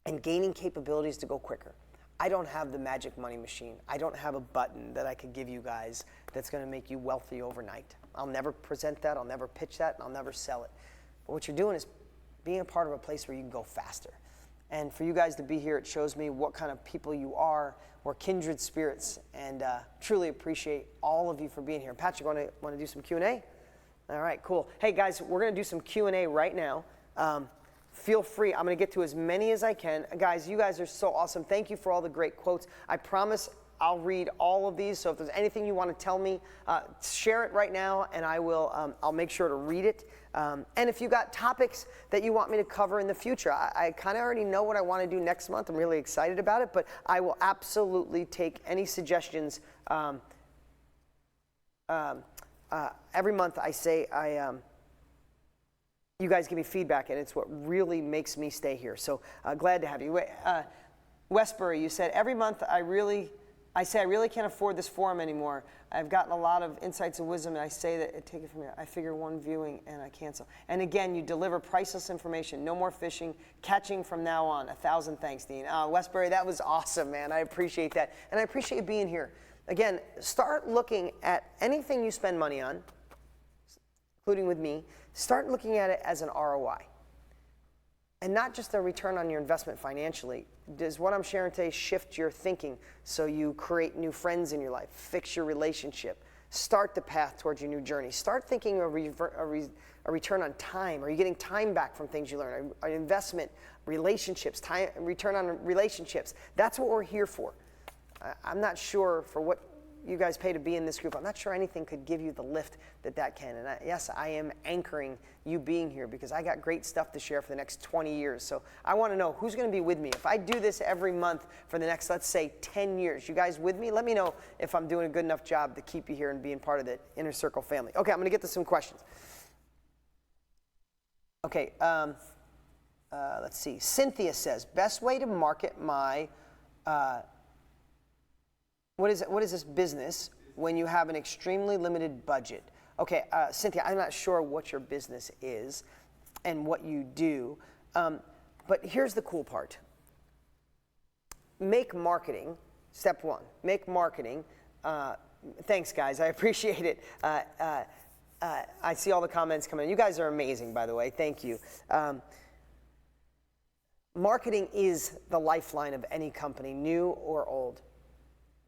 and gaining capabilities to go quicker. I don't have the magic money machine. I don't have a button that I could give you guys that's going to make you wealthy overnight. I'll never present that. I'll never pitch that. And I'll never sell it. But what you're doing is being a part of a place where you can go faster. And for you guys to be here, it shows me what kind of people you are. We're kindred spirits, and truly appreciate all of you for being here. Patrick, want to do some Q&A? All right, cool. Hey guys, we're going to do some Q&A right now. Feel free. I'm going to get to as many as I can. Guys, you guys are so awesome. Thank you for all the great quotes. I promise I'll read all of these. So if there's anything you want to tell me, share it right now, and I will. I'll make sure to read it. And if you got topics that you want me to cover in the future, I kind of already know what I want to do next month. I'm really excited about it, but I will absolutely take any suggestions. Every month I say you guys give me feedback, and it's what really makes me stay here. So glad to have you. Westbury, you said every month I really can't afford this forum anymore. I've gotten a lot of insights and wisdom, and I say that, take it from here, I figure one viewing and I cancel. And again, you deliver priceless information. No more fishing, catching from now on. 1,000 thanks, Dean. Westbury, that was awesome, man. I appreciate that. And I appreciate you being here. Again, start looking at anything you spend money on, including with me, start looking at it as an ROI. And not just a return on your investment financially. Does what I'm sharing today shift your thinking so you create new friends in your life, fix your relationship, start the path towards your new journey? Start thinking a return on time. Are you getting time back from things you learn? An investment, relationships, time, return on relationships. That's what we're here for. I'm not sure for what you guys pay to be in this group. I'm not sure anything could give you the lift that can. And yes, I am anchoring you being here because I got great stuff to share for the next 20 years. So I want to know who's going to be with me. If I do this every month for the next, let's say, 10 years, you guys with me? Let me know if I'm doing a good enough job to keep you here and being part of the Inner Circle family. Okay, I'm going to get to some questions. Okay, let's see. Cynthia says, best way to market my What is this business when you have an extremely limited budget? Okay, Cynthia, I'm not sure what your business is and what you do, but here's the cool part. Make marketing, step one, make marketing. Thanks, guys, I appreciate it. I see all the comments coming in. You guys are amazing, by the way, thank you. Marketing is the lifeline of any company, new or old.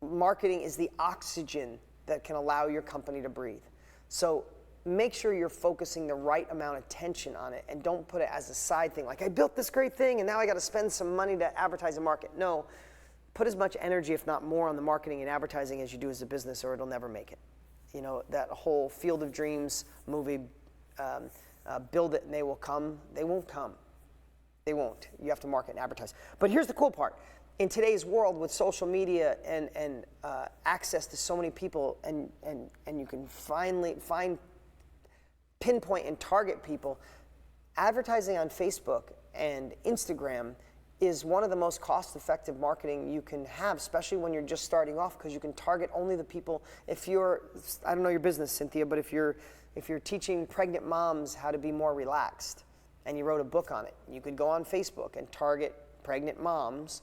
Marketing is the oxygen that can allow your company to breathe. So make sure you're focusing the right amount of attention on it and don't put it as a side thing. Like, I built this great thing and now I got to spend some money to advertise and market. No, put as much energy, if not more, on the marketing and advertising as you do as a business, or it'll never make it. You know, that whole Field of Dreams movie, build it and they will come. They won't come. They won't. You have to market and advertise. But here's the cool part. In today's world with social media and access to so many people, and you can finally pinpoint and target people, advertising on Facebook and Instagram is one of the most cost-effective marketing you can have, especially when you're just starting off, because you can target only the people. If you're, I don't know your business, Cynthia, but if you're teaching pregnant moms how to be more relaxed, and you wrote a book on it, you could go on Facebook and target pregnant moms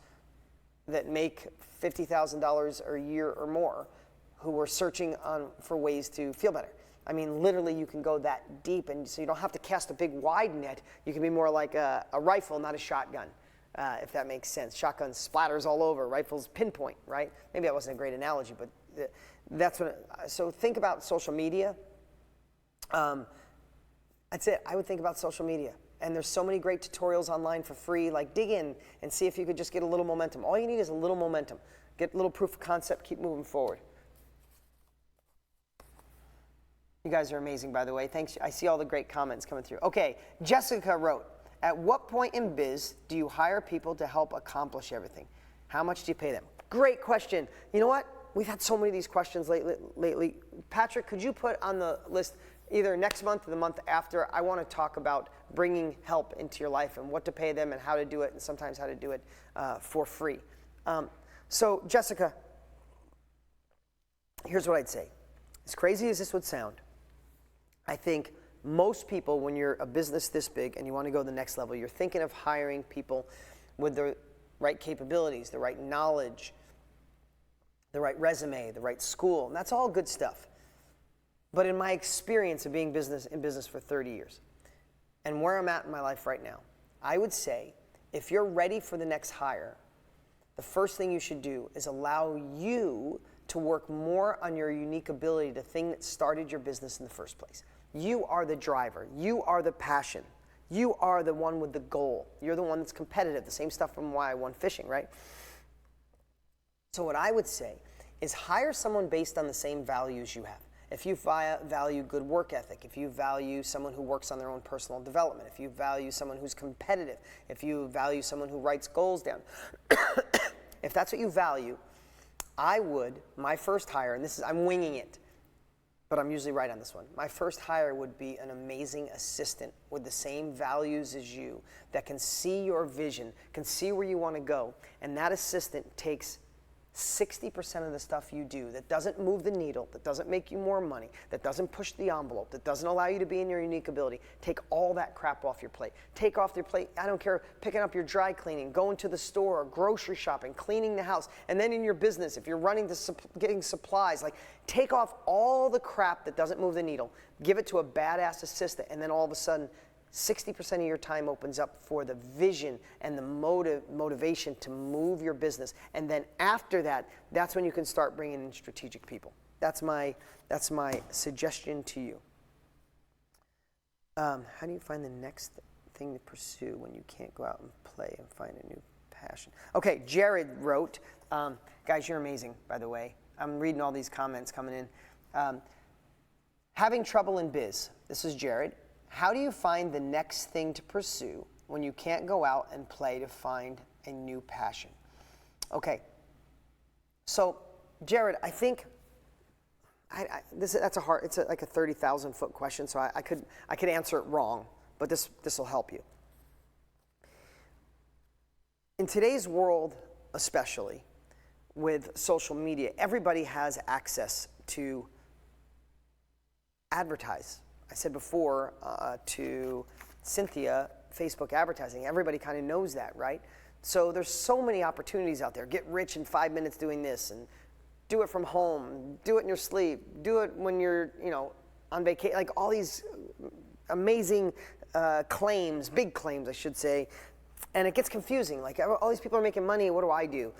that make $50,000 a year or more who are searching for ways to feel better. I mean, literally you can go that deep, and so you don't have to cast a big wide net. You can be more like a rifle, not a shotgun, if that makes sense. Shotgun splatters all over, rifles pinpoint, right? Maybe that wasn't a great analogy, but that's what, so think about social media. That's it, I would think about social media. And there's so many great tutorials online for free. Like, dig in and see if you could just get a little momentum. All you need is a little momentum. Get a little proof of concept, keep moving forward. You guys are amazing, by the way. Thanks. I see all the great comments coming through. Okay, Jessica wrote, at what point in biz do you hire people to help accomplish everything? How much do you pay them? Great question. You know what? We've had so many of these questions lately. Patrick, could you put on the list either next month or the month after? I want to talk about bringing help into your life and what to pay them and how to do it, and sometimes how to do it for free. So Jessica, here's what I'd say. As crazy as this would sound, I think most people, when you're a business this big and you want to go to the next level, you're thinking of hiring people with the right capabilities, the right knowledge, the right resume, the right school, and that's all good stuff. But in my experience of being in business for 30 years, and where I'm at in my life right now, I would say if you're ready for the next hire, the first thing you should do is allow you to work more on your unique ability, the thing that started your business in the first place. You are the driver. You are the passion. You are the one with the goal. You're the one that's competitive. The same stuff from why I won fishing, right? So what I would say is hire someone based on the same values you have. If you value good work ethic, if you value someone who works on their own personal development, if you value someone who's competitive, if you value someone who writes goals down, if that's what you value, I would, my first hire, and this is, I'm winging it, but I'm usually right on this one. My first hire would be an amazing assistant with the same values as you that can see your vision, can see where you want to go, and that assistant takes 60% of the stuff you do that doesn't move the needle, that doesn't make you more money, that doesn't push the envelope, that doesn't allow you to be in your unique ability. Take all that crap off your plate. Take off your plate, I don't care, picking up your dry cleaning, going to the store, grocery shopping, cleaning the house, and then in your business, if you're running to getting supplies, like take off all the crap that doesn't move the needle, give it to a badass assistant, and then all of a sudden, 60% of your time opens up for the vision and the motivation to move your business. And then after that, that's when you can start bringing in strategic people. That's my suggestion to you. How do you find the next thing to pursue when you can't go out and play and find a new passion? Okay, Jared wrote, guys, you're amazing, by the way. I'm reading all these comments coming in. Having trouble in biz. This is Jared. How do you find the next thing to pursue when you can't go out and play to find a new passion? Okay, so Jared, I think that's a hard. It's like a 30,000-foot question, so I could answer it wrong, but this will help you. In today's world, especially, with social media. Everybody has access to advertise. I said before to Cynthia, Facebook advertising, everybody kind of knows that, right? So there's so many opportunities out there. Get rich in 5 minutes doing this, and do it from home, do it in your sleep, do it when you're, on vacation, like all these amazing claims, big claims, I should say. And it gets confusing. Like, all these people are making money, what do I do?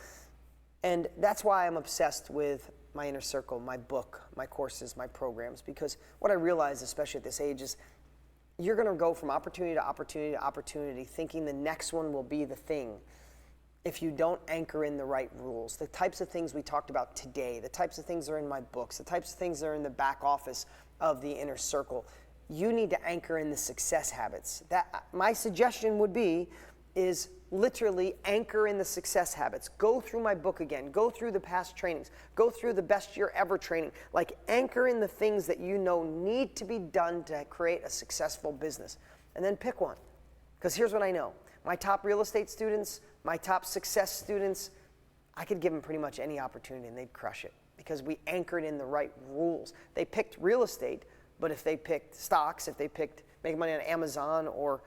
And that's why I'm obsessed with my inner circle, my book, my courses, my programs, because what I realize, especially at this age, is you're going to go from opportunity to opportunity to opportunity thinking the next one will be the thing if you don't anchor in the right rules. The types of things we talked about today, the types of things that are in my books, the types of things that are in the back office of the inner circle, you need to anchor in the success habits. That my suggestion would be is literally anchor in the success habits. Go through my book again. Go through the past trainings. Go through the best year ever training. Like, anchor in the things that you know need to be done to create a successful business. And then pick one. Because here's what I know. My top real estate students, my top success students, I could give them pretty much any opportunity and they'd crush it because we anchored in the right rules. They picked real estate, but if they picked stocks, if they picked making money on Amazon or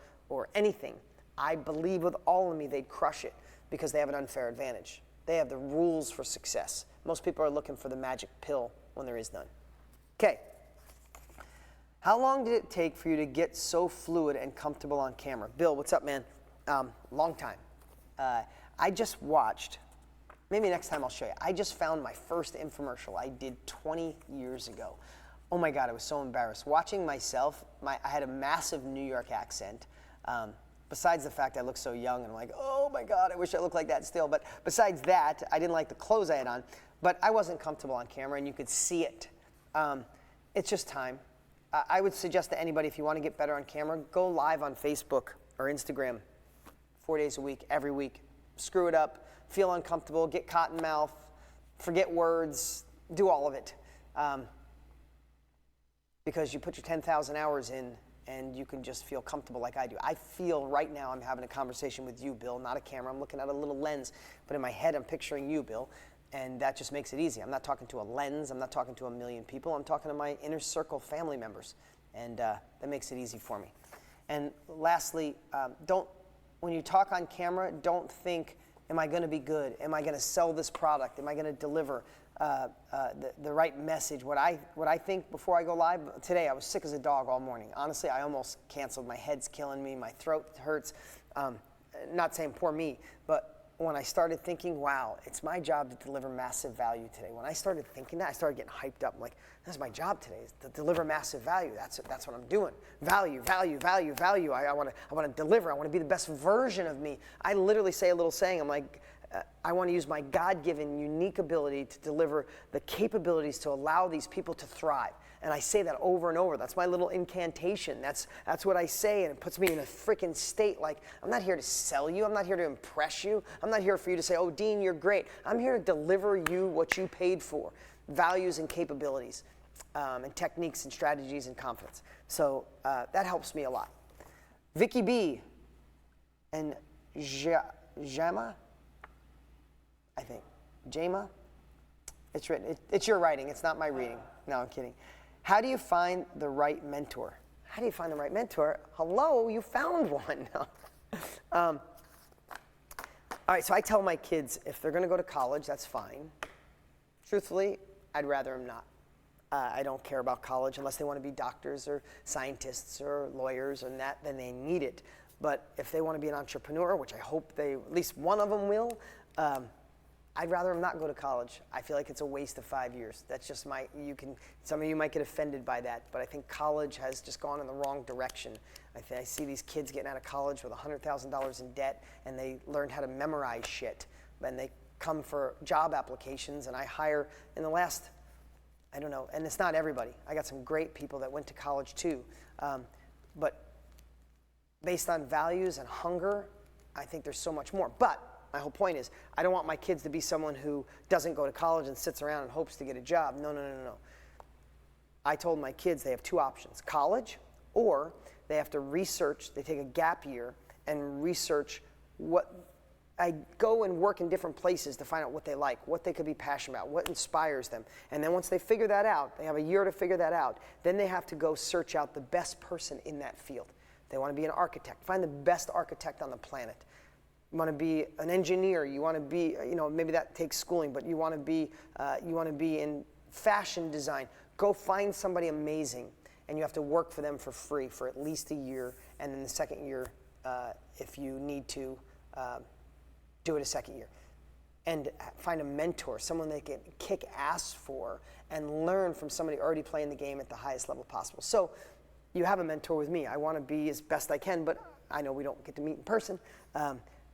anything, I believe with all of me they'd crush it because they have an unfair advantage. They have the rules for success. Most people are looking for the magic pill when there is none. Okay. How long did it take for you to get so fluid and comfortable on camera? Bill, what's up, man? Long time. I just watched, maybe next time I'll show you. I just found my first infomercial I did 20 years ago. Oh my God, I was so embarrassed. Watching myself, I had a massive New York accent. Besides the fact I look so young, and I'm like, oh my God, I wish I looked like that still. But besides that, I didn't like the clothes I had on. But I wasn't comfortable on camera, and you could see it. It's just time. I would suggest to anybody, if you want to get better on camera, go live on Facebook or Instagram 4 days a week, every week. Screw it up, feel uncomfortable, get cotton mouth, forget words, do all of it. Because you put your 10,000 hours in and you can just feel comfortable like I do. I feel right now I'm having a conversation with you, Bill, not a camera. I'm looking at a little lens, but in my head I'm picturing you, Bill, and that just makes it easy. I'm not talking to a lens. I'm not talking to a million people. I'm talking to my inner circle family members, and that makes it easy for me. And lastly, when you talk on camera, don't think, am I going to be good? Am I going to sell this product? Am I going to deliver the right message? What I think before I go live, today I was sick as a dog all morning. Honestly, I almost canceled. My head's killing me. My throat hurts. Not saying poor me, but when I started thinking, wow, it's my job to deliver massive value today. When I started thinking that, I started getting hyped up. I'm like, that's my job today, is to deliver massive value. That's what I'm doing. Value, value, value, value. I want to deliver. I want to be the best version of me. I literally say a little saying. I'm like, I want to use my God-given unique ability to deliver the capabilities to allow these people to thrive. And I say that over and over. That's my little incantation. That's what I say, and it puts me in a freaking state like, I'm not here to sell you. I'm not here to impress you. I'm not here for you to say, oh, Dean, you're great. I'm here to deliver you what you paid for, values and capabilities, and techniques and strategies and confidence. So that helps me a lot. Vicky B. and Jama, I think. Jama? It's written. It's your writing. It's not my reading. No, I'm kidding. How do you find the right mentor? How do you find the right mentor? Hello, you found one. All right, so I tell my kids if they're going to go to college, that's fine. Truthfully, I'd rather them not. I don't care about college unless they want to be doctors or scientists or lawyers and that, then they need it. But if they want to be an entrepreneur, which I hope at least one of them will, I'd rather them not go to college. I feel like it's a waste of 5 years. That's just some of you might get offended by that, but I think college has just gone in the wrong direction. I see these kids getting out of college with $100,000 in debt, and they learned how to memorize shit. And they come for job applications, and I hire in the last, I don't know, and it's not everybody. I got some great people that went to college too. But based on values and hunger, I think there's so much more. But my whole point is, I don't want my kids to be someone who doesn't go to college and sits around and hopes to get a job. No. I told my kids they have two options, college, or they have to research, they take a gap year and research what I go and work in different places to find out what they like, what they could be passionate about, what inspires them. And then once they figure that out, they have a year to figure that out, then they have to go search out the best person in that field. They want to be an architect. Find the best architect on the planet. You want to be an engineer. You want to be, maybe that takes schooling, but you want to be in fashion design. Go find somebody amazing, and you have to work for them for free for at least a year, and then the second year, if you need to, do it a second year. And find a mentor, someone they can kick ass for, and learn from somebody already playing the game at the highest level possible. So you have a mentor with me. I want to be as best I can, but I know we don't get to meet in person.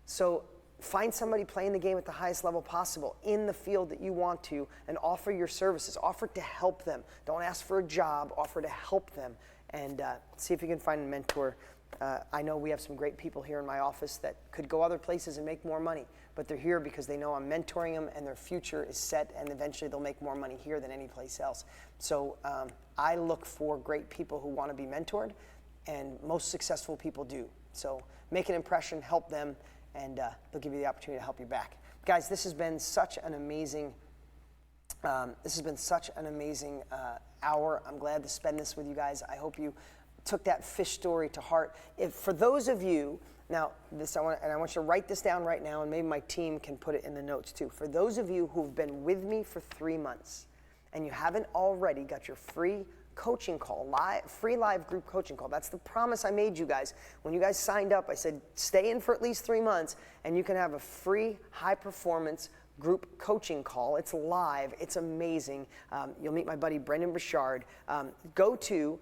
So find somebody playing the game at the highest level possible in the field that you want to, and offer your services. Offer to help them. Don't ask for a job. Offer to help them, and see if you can find a mentor. I know we have some great people here in my office that could go other places and make more money, but they're here because they know I'm mentoring them and their future is set, and eventually they'll make more money here than any place else. So I look for great people who want to be mentored, and most successful people do. So make an impression, help them, and they'll give you the opportunity to help you back. Guys, this has been such an amazing hour. I'm glad to spend this with you guys. I hope you took that fish story to heart. For those of you, now I want you to write this down right now, and maybe my team can put it in the notes too. For those of you who've been with me for 3 months, and you haven't already got your free coaching call, free live group coaching call. That's the promise I made you guys. When you guys signed up, I said, stay in for at least 3 months, and you can have a free high performance group coaching call. It's live. It's amazing. You'll meet my buddy Brendan Burchard. Go to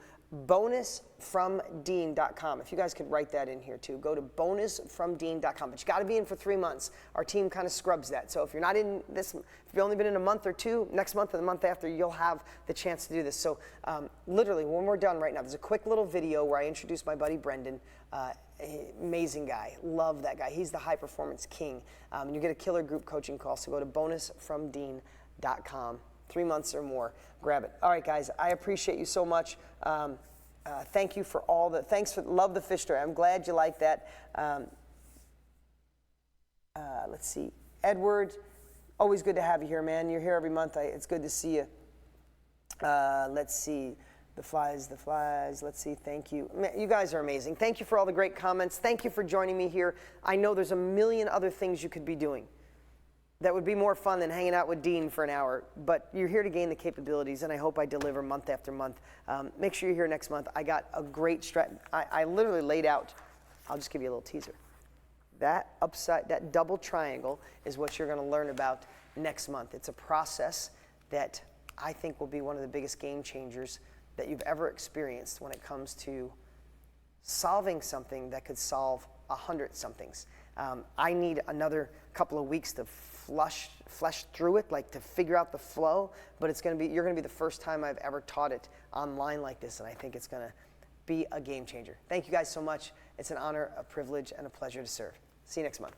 bonusfromdean.com. If you guys could write that in here too. Go to bonusfromdean.com. But you got to be in for 3 months. Our team kind of scrubs that. So if you're not in this, if you've only been in a month or two, next month or the month after, you'll have the chance to do this. So literally, when we're done right now, there's a quick little video where I introduce my buddy Brendan. Amazing guy. Love that guy. He's the high performance king. And you get a killer group coaching call. So go to bonusfromdean.com. 3 months or more. Grab it. All right, guys, I appreciate you so much. Thank you for love the fish story. I'm glad you like that. Let's see. Edward, always good to have you here, man. You're here every month. It's good to see you. Let's see. The flies. Let's see. Thank you. Man, you guys are amazing. Thank you for all the great comments. Thank you for joining me here. I know there's a million other things you could be doing that would be more fun than hanging out with Dean for an hour, but you're here to gain the capabilities, and I hope I deliver month after month. Make sure you're here next month. I got a great I literally laid out, I'll just give you a little teaser. That double triangle is what you're gonna learn about next month. It's a process that I think will be one of the biggest game changers that you've ever experienced when it comes to solving something that could solve 100 somethings. I need another couple of weeks to flesh through it, like to figure out the flow, but you're gonna be the first time I've ever taught it online like this, and I think it's gonna be a game changer. Thank you guys so much. It's an honor, a privilege, and a pleasure to serve. See you next month.